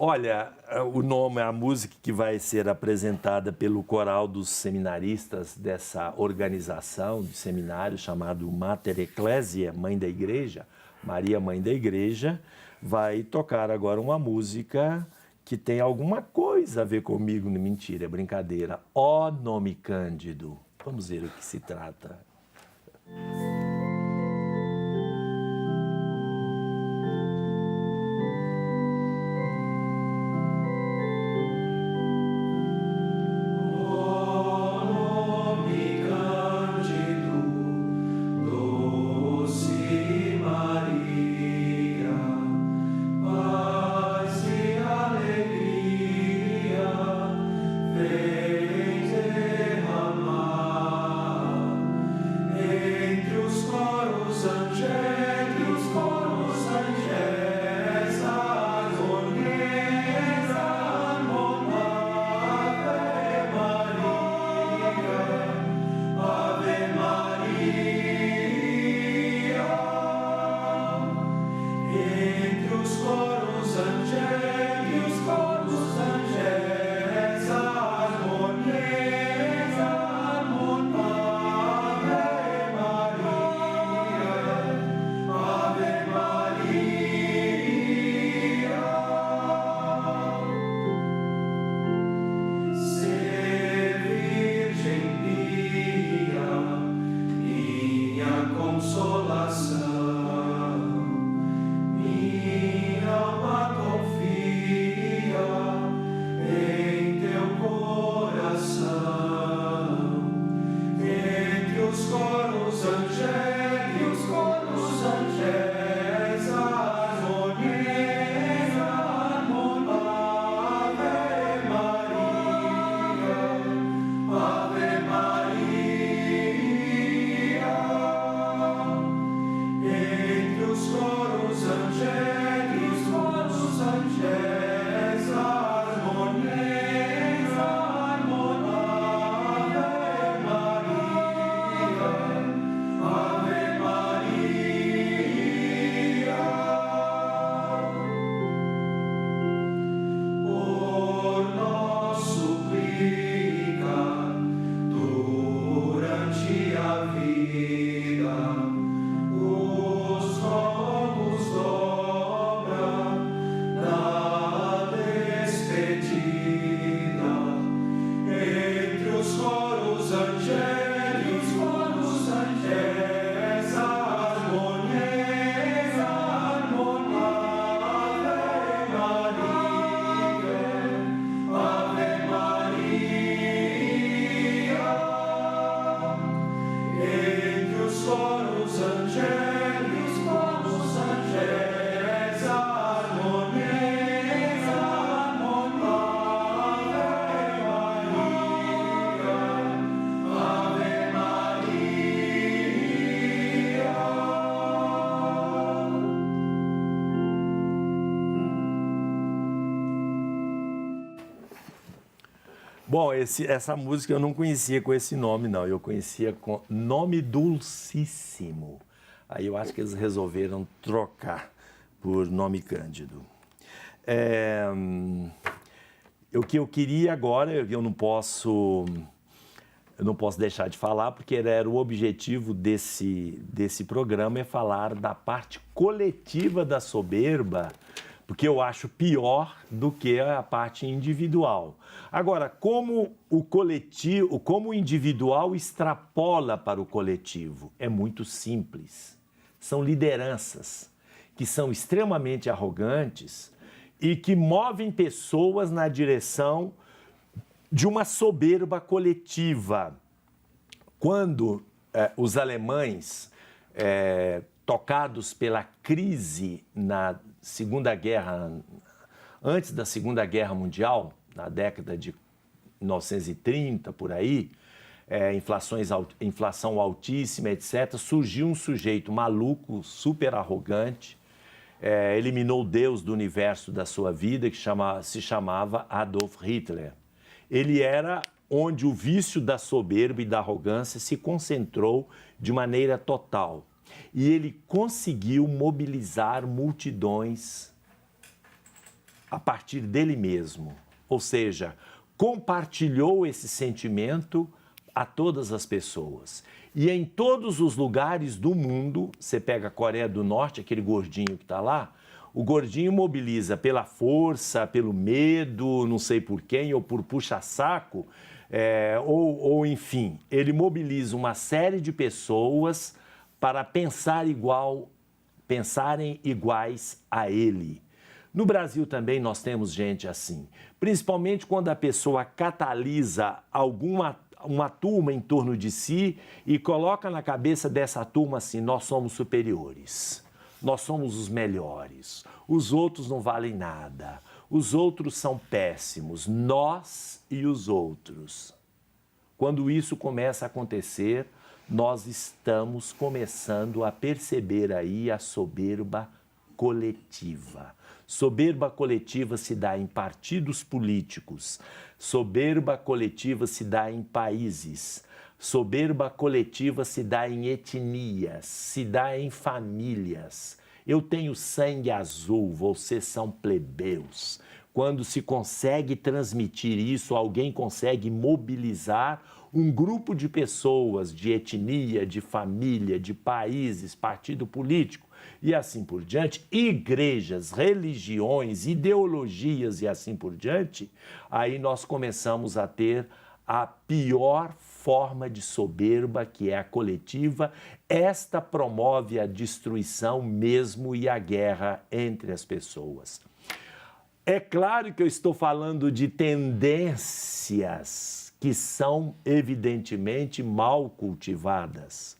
Olha, o nome, a música que vai ser apresentada pelo coral dos seminaristas dessa organização de seminário chamado Mater Ecclesiae, Mãe da Igreja, Maria Mãe da Igreja, vai tocar agora uma música que tem alguma coisa a ver comigo. Mentira, é brincadeira. Ó Nome Cândido. Vamos ver o que se trata. Bom, essa música eu não conhecia com esse nome, não. Eu conhecia com Nome Dulcíssimo. Aí eu acho que eles resolveram trocar por Nome Cândido. O que eu queria agora, eu não posso deixar de falar, porque era o objetivo desse programa, é falar da parte coletiva da soberba, porque eu acho pior do que a parte individual. Agora, como o individual extrapola para o coletivo? É muito simples. São lideranças que são extremamente arrogantes e que movem pessoas na direção de uma soberba coletiva. Quando os alemães, tocados pela crise na Segunda Guerra, antes da Segunda Guerra Mundial, na década de 1930, por aí, inflação altíssima, etc., surgiu um sujeito maluco, super arrogante, eliminou Deus do universo da sua vida, que se chamava Adolf Hitler. Ele era onde o vício da soberba e da arrogância se concentrou de maneira total. E ele conseguiu mobilizar multidões a partir dele mesmo. Ou seja, compartilhou esse sentimento a todas as pessoas. E em todos os lugares do mundo, você pega a Coreia do Norte, aquele gordinho que está lá, o gordinho mobiliza pela força, pelo medo, não sei por quem, ou por puxa-saco, ou enfim, ele mobiliza uma série de pessoas para pensarem iguais a ele. No Brasil também nós temos gente assim, principalmente quando a pessoa catalisa uma turma em torno de si e coloca na cabeça dessa turma assim, nós somos superiores, nós somos os melhores, os outros não valem nada, os outros são péssimos, nós e os outros. Quando isso começa a acontecer, nós estamos começando a perceber aí a soberba coletiva. Soberba coletiva se dá em partidos políticos, soberba coletiva se dá em países, soberba coletiva se dá em etnias, se dá em famílias. Eu tenho sangue azul, vocês são plebeus. Quando se consegue transmitir isso, alguém consegue mobilizar um grupo de pessoas, de etnia, de família, de países, partido político e assim por diante, igrejas, religiões, ideologias e assim por diante, aí nós começamos a ter a pior forma de soberba, que é a coletiva. Esta promove a destruição mesmo e a guerra entre as pessoas. É claro que eu estou falando de tendências que são evidentemente mal cultivadas.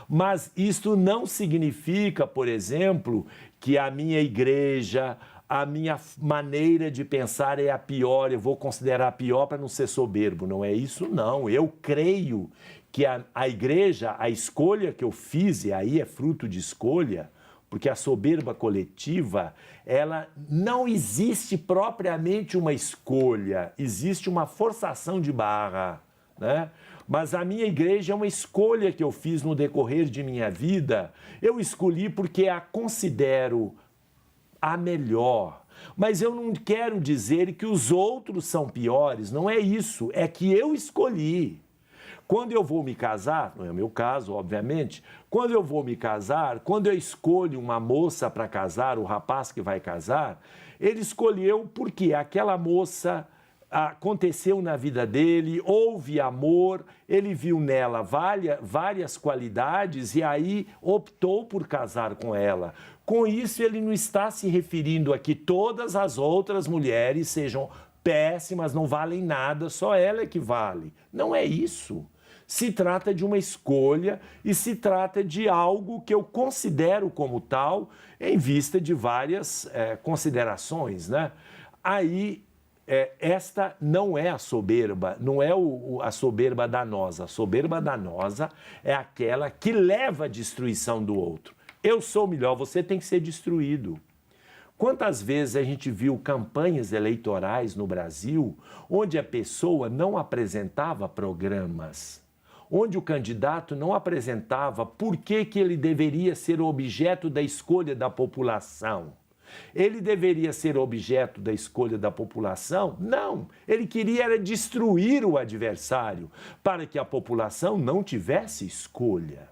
Mas isto não significa, por exemplo, que a minha igreja, a minha maneira de pensar é a pior, eu vou considerar a pior para não ser soberbo. Não é isso, não. Eu creio que a igreja, a escolha que eu fiz, e aí é fruto de escolha, porque a soberba coletiva, ela não existe propriamente uma escolha, existe uma forçação de barra, né? Mas a minha igreja é uma escolha que eu fiz no decorrer de minha vida. Eu escolhi porque a considero a melhor. Mas eu não quero dizer que os outros são piores, não é isso, é que eu escolhi. Quando eu vou me casar, não é o meu caso, obviamente, quando eu vou me casar, quando eu escolho uma moça para casar, o rapaz que vai casar, ele escolheu porque aquela moça aconteceu na vida dele, houve amor, ele viu nela várias qualidades e aí optou por casar com ela. Com isso, ele não está se referindo a que todas as outras mulheres sejam péssimas, não valem nada, só ela é que vale. Não é isso. Se trata de uma escolha e se trata de algo que eu considero como tal em vista de várias considerações, né? Aí, esta não é a soberba, não é a soberba danosa. A soberba danosa é aquela que leva à destruição do outro. Eu sou melhor, você tem que ser destruído. Quantas vezes a gente viu campanhas eleitorais no Brasil onde a pessoa não apresentava programas, onde o candidato não apresentava por que ele deveria ser objeto da escolha da população? Ele deveria ser objeto da escolha da população? Não, ele queria era destruir o adversário para que a população não tivesse escolha.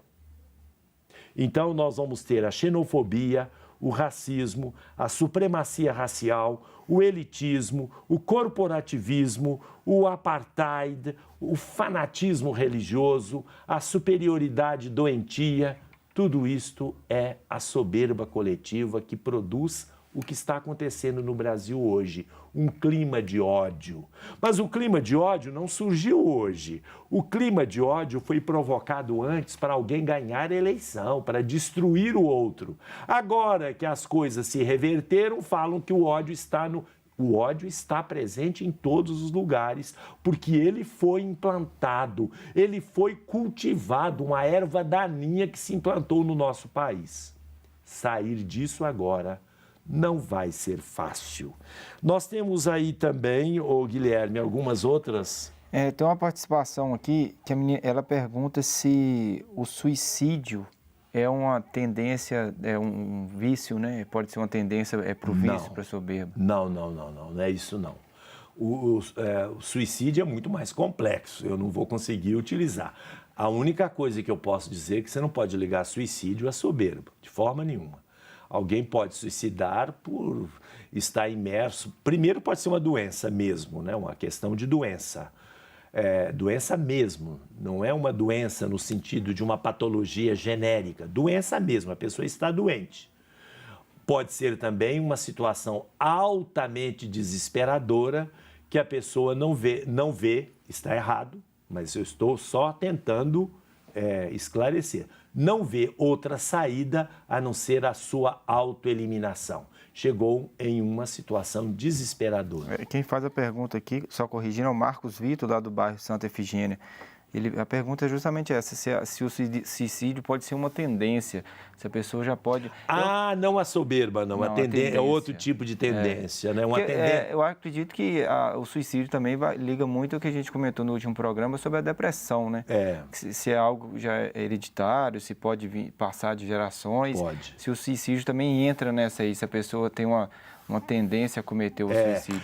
Então nós vamos ter a xenofobia, o racismo, a supremacia racial, o elitismo, o corporativismo, o apartheid, o fanatismo religioso, a superioridade doentia. Tudo isto é a soberba coletiva que produz o que está acontecendo no Brasil hoje, um clima de ódio. Mas o clima de ódio não surgiu hoje. O clima de ódio foi provocado antes para alguém ganhar a eleição, para destruir o outro. Agora que as coisas se reverteram, falam que o ódio está O ódio está presente em todos os lugares, porque ele foi implantado, ele foi cultivado, uma erva daninha que se implantou no nosso país. Sair disso agora não vai ser fácil. Nós temos aí também, Guilherme, algumas outras... Tem uma participação aqui que ela pergunta se o suicídio é uma tendência, é um vício, né? Pode ser uma tendência para o vício, para a soberba. Não é isso não. O suicídio é muito mais complexo, eu não vou conseguir utilizar. A única coisa que eu posso dizer é que você não pode ligar suicídio à soberba, de forma nenhuma. Alguém pode suicidar por estar imerso. Primeiro pode ser uma doença mesmo, né? Uma questão de doença. Doença mesmo, não é uma doença no sentido de uma patologia genérica. Doença mesmo, a pessoa está doente. Pode ser também uma situação altamente desesperadora que a pessoa não vê, está errado, mas eu estou só tentando esclarecer. Não vê outra saída a não ser a sua autoeliminação. Chegou em uma situação desesperadora. Quem faz a pergunta aqui, só corrigindo, é o Marcos Vitor, lá do bairro Santa Efigênia. A pergunta é justamente essa, se o suicídio pode ser uma tendência, se a pessoa já pode... Não a soberba, não. A tendência é outro tipo de tendência, né? Eu acredito que o suicídio também liga muito ao que a gente comentou no último programa sobre a depressão, né? Se é algo já hereditário, se pode passar de gerações. Pode. Se o suicídio também entra nessa aí, se a pessoa tem uma tendência a cometer o suicídio.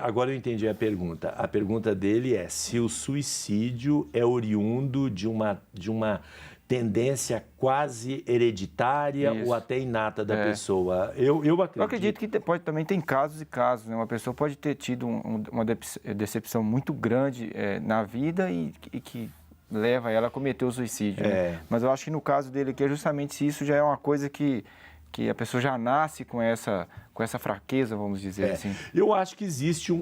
Agora eu entendi a pergunta. A pergunta dele é se o suicídio é oriundo de uma tendência quase hereditária ou até inata da pessoa. Eu acredito. Eu acredito que também tem casos e casos, né? Uma pessoa pode ter tido uma decepção muito grande na vida e que leva ela a cometer o suicídio. Né? Mas eu acho que no caso dele aqui é justamente se isso já é uma coisa que a pessoa já nasce com essa fraqueza, vamos dizer assim. Eu acho que existe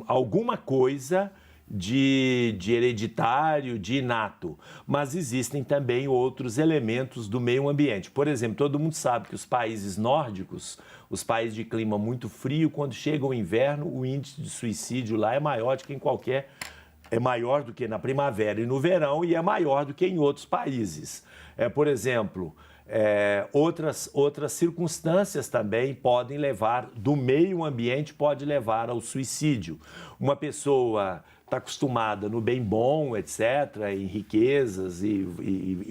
alguma coisa de hereditário, de inato, mas existem também outros elementos do meio ambiente. Por exemplo, todo mundo sabe que os países nórdicos, os países de clima muito frio, quando chega o inverno, o índice de suicídio lá é maior do que é maior do que na primavera e no verão e é maior do que em outros países. Por exemplo, outras circunstâncias também podem levar, do meio ambiente pode levar ao suicídio. Uma pessoa está acostumada no bem bom, etc., em riquezas e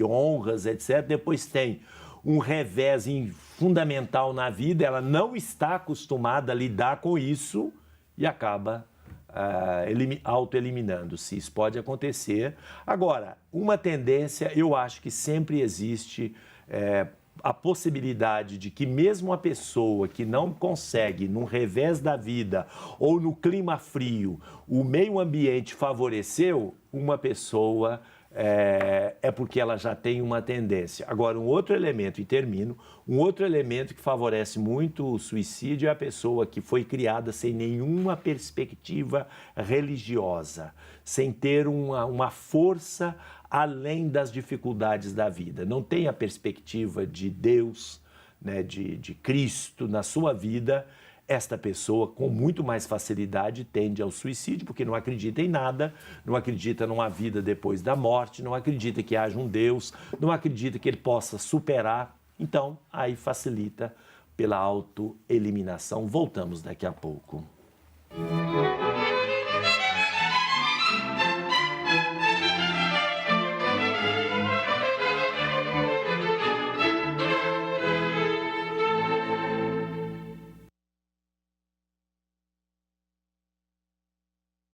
honras, etc., depois tem um revés fundamental na vida, ela não está acostumada a lidar com isso e acaba autoeliminando-se. Isso pode acontecer. Agora, uma tendência, eu acho que sempre existe a possibilidade de que mesmo a pessoa que não consegue, num revés da vida ou no clima frio, o meio ambiente favoreceu, uma pessoa porque ela já tem uma tendência. Agora, um outro elemento, e termino, um outro elemento que favorece muito o suicídio é a pessoa que foi criada sem nenhuma perspectiva religiosa, sem ter uma força além das dificuldades da vida. Não tem a perspectiva de Deus, né, de Cristo na sua vida. Esta pessoa, com muito mais facilidade, tende ao suicídio, porque não acredita em nada, não acredita numa vida depois da morte, não acredita que haja um Deus, não acredita que ele possa superar. Então, aí facilita pela autoeliminação. Voltamos daqui a pouco.